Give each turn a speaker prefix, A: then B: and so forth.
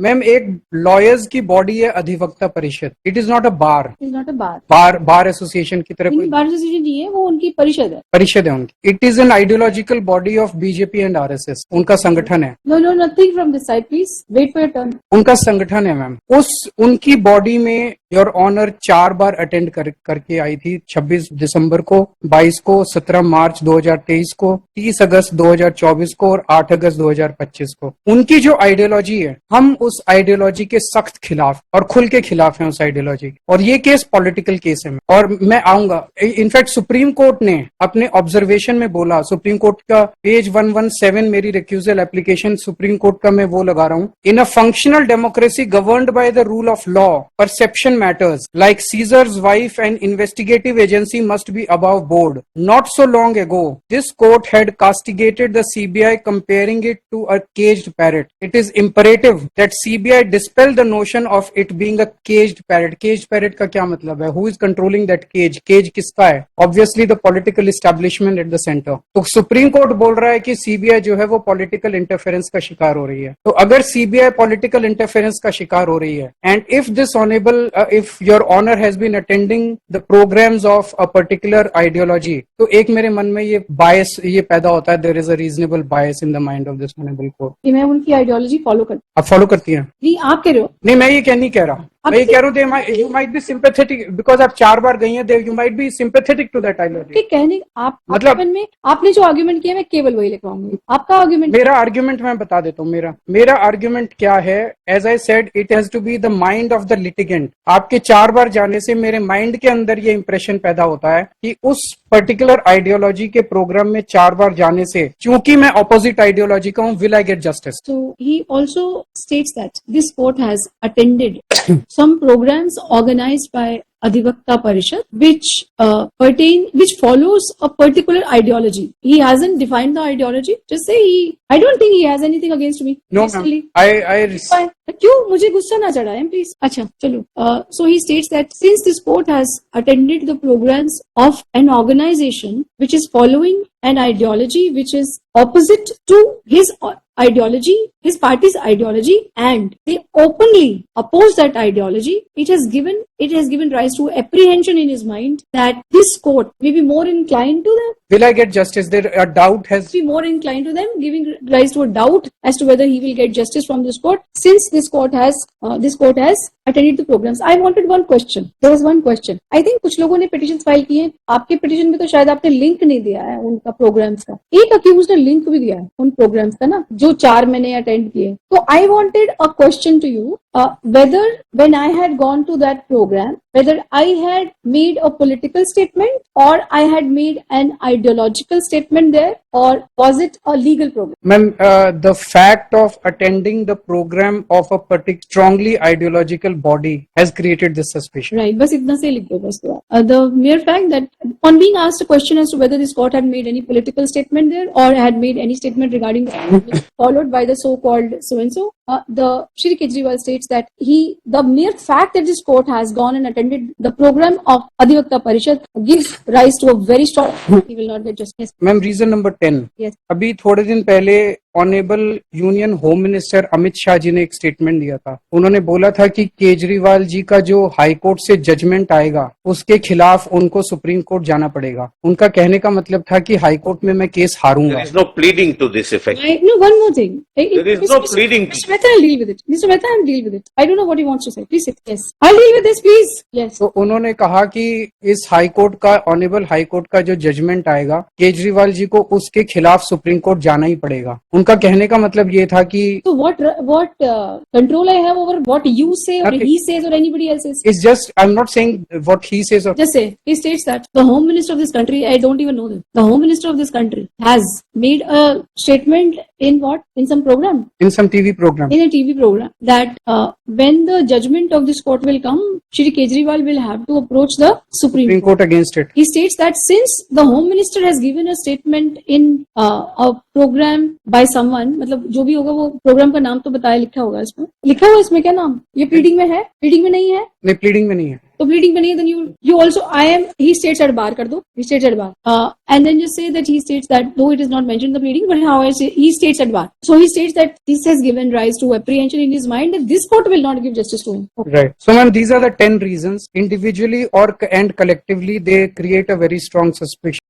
A: Ma'am एक lawyers की body है अधिवक्ता परिषद, it is not a bar,
B: is not a
A: bar association की तरह कोई
B: बार एसोसिएशन नहीं है, वो उनकी परिषद है।
A: परिषद है उनकी। It is an ideological body of BJP and RSS, उनका संगठन है।
B: No no nothing from this side please wait for your turn.
A: उनका संगठन है मैम। उनकी बॉडी में योर ऑनर 4 बार अटेंड करके आई थी, 26 दिसंबर को, 22 को, 17 मार्च 2023 को, 30 अगस्त 2024 को और 8 अगस्त 2025 को। उनकी जो आइडियोलॉजी है, हम उस आइडियोलॉजी के सख्त खिलाफ और खुल के खिलाफ हैं उस आइडियोलॉजी। और ये केस पॉलिटिकल केस है और मैं आऊंगा। इनफैक्ट सुप्रीम कोर्ट ने अपने ऑब्जर्वेशन में बोला, सुप्रीम कोर्ट का पेज 117 मेरी रिक्यूजल एप्लीकेशन सुप्रीम कोर्ट का मैं वो लगा रहा हूं। In a functional democracy governed by the rule of law, perception matters like Caesar's wife and investigative agency must be above board. Not so long ago, this court had castigated the CBI comparing it to a caged parrot. It is imperative that CBI dispel the notion of it being a caged parrot. Caged parrot का क्या मतलब है? Who is controlling that cage? Cage किसका है? Obviously the political establishment at the center. तो supreme court बोल रहा है कि CBI जो है वो political interference का शिकार हो रही है। तो अगर CBI political interference का शिकार हो रही है, and if this honorable if your honor has been attending the programs of a particular ideology, तो एक मेरे मन में ये bias ये पैदा होता है, there is a reasonable bias in the mind of this honorable court।
B: कि मैं उनकी आइडियोलॉजी फॉलो करती हूँ।
A: आप फॉलो करती हैं?
B: नहीं, आप कह रहे हो।
A: नहीं, मैं ये नहीं कह रहा। मैं ये कह रहा हूँ you might be sympathetic because आप 4 बार गई हैं, you might be sympathetic to that ideology।
B: कहने आप
A: मतलब
B: में आपने जो आर्ग्यूमेंट किया मैं केवल वही लिखवाऊंगी। आपका आर्ग्यूमेंट,
A: मेरा आर्ग्यूमेंट मैं बता देता हूँ। मेरा आर्ग्यूमेंट क्या है? As I said, it has to be the mind of the litigant. आपके 4 बार जाने से मेरे माइंड के अंदर ये इंप्रेशन पैदा होता है कि उस पर्टिकुलर आइडियोलॉजी के प्रोग्राम में 4 बार जाने से, चूंकि मैं ऑपोजिट आइडियोलॉजी का हूँ, will I get justice?
B: So he also states that this court has attended some programs organized by Adhivakta Parishad, which follows a particular ideology. He hasn't defined the ideology. Just say I don't think he has anything against me.
A: No, ma'am.
B: क्यों मुझे गुस्सा ना चढ़ा है please. अच्छा चलो। So he states that since this court has attended the programs of an organization which is following an ideology which is opposite to his ideology, his party's ideology, and they openly oppose that ideology, it has given rise to apprehension in his mind that this court may be more inclined to them.
A: Will I get justice? There a doubt has
B: be more inclined to them, giving rise to a doubt as to whether he will get justice from this court, since this court has attended the programs. I wanted one question. There was one question. I think कुछ लोगों ने petitions file किए हैं। आपके petition में तो शायद आपने लिंक नहीं दिया है उनका प्रोग्राम्स का। एक अक्यूज ने लिंक भी दिया है उन प्रोग्राम्स का ना, जो 4 मैंने अटेंड किए। तो I wanted a question to you, whether when I had gone to that program, whether I had made a political statement or I had made an ideological statement there, or was it a legal program?
A: Ma'am, the fact of attending the program of a particular strongly ideological body has created this suspicion.
B: Right, बस इतना से लिख दो बस। The mere fact that on being asked a question as to whether this court had made any political statement there or had made any statement regarding the followed by the so-called so-and-so, the Shri Kejriwal states that the mere fact that this court has gone and attended the program of Adhivakta Parishad gives rise to a very strong he will not get justice.
A: Ma'am, reason number 10.
B: Yes.
A: अभी थोड़े दिन पहले honourable union home minister Amit Shah ji ने एक statement दिया था। उन्होंने बोला था कि केजरीवाल जी का जो हाई कोर्ट से जजमेंट आएगा उसके खिलाफ उनको सुप्रीम कोर्ट जाना पड़ेगा। उनका कहने का मतलब था कि हाई कोर्ट में मैं case हारूंगा।
C: There is no pleading to this effect.
B: No, one more thing.
C: There is no pleading.
B: Mr. Mehta, I'll deal with it. Mr. Mehta, I'll deal with it. I don't know what he wants to say. Please sit. Yes. I'll deal with this, please. Yes.
A: तो उन्होंने कहा कि इस high court का honourable high court का जो judgement आएगा केजरीवाल जी को उसके खिलाफ सुप्रीम कोर्ट जाना ही पड़ेगा। उनका कहने का मतलब ये था कि
B: So what control I have over what you say or he says or anybody else says?
A: It's just, I'm not saying what he says or
B: just say, he states that the home minister of this country, I don't even know them, the home minister of this country has made a statement in what? In some program?
A: In some TV program.
B: In a TV program that when the judgment of this court will come, Shri Kejriwal will have to approach the Supreme
A: Court against it.
B: He states that since the home minister has given a statement in a program by someone, मतलब जो भी होगा वो programme का नाम तो बताया, लिखा होगा इसमें क्या नाम? ये प्लीडिंग में है? प्लीडिंग में नहीं है?
A: नहीं, प्लीडिंग में नहीं है।
B: तो pleading में नहीं है, then you also he states at bar कर दो, he states at bar, and then just say that he states that though it is not mentioned in the pleading, but how I say he states at bar. So he states that this has given rise to apprehension in his mind that this court will not give justice to him.
A: Right. So, ma'am, these are the 10 reasons. Individually and collectively, they create a very strong suspicion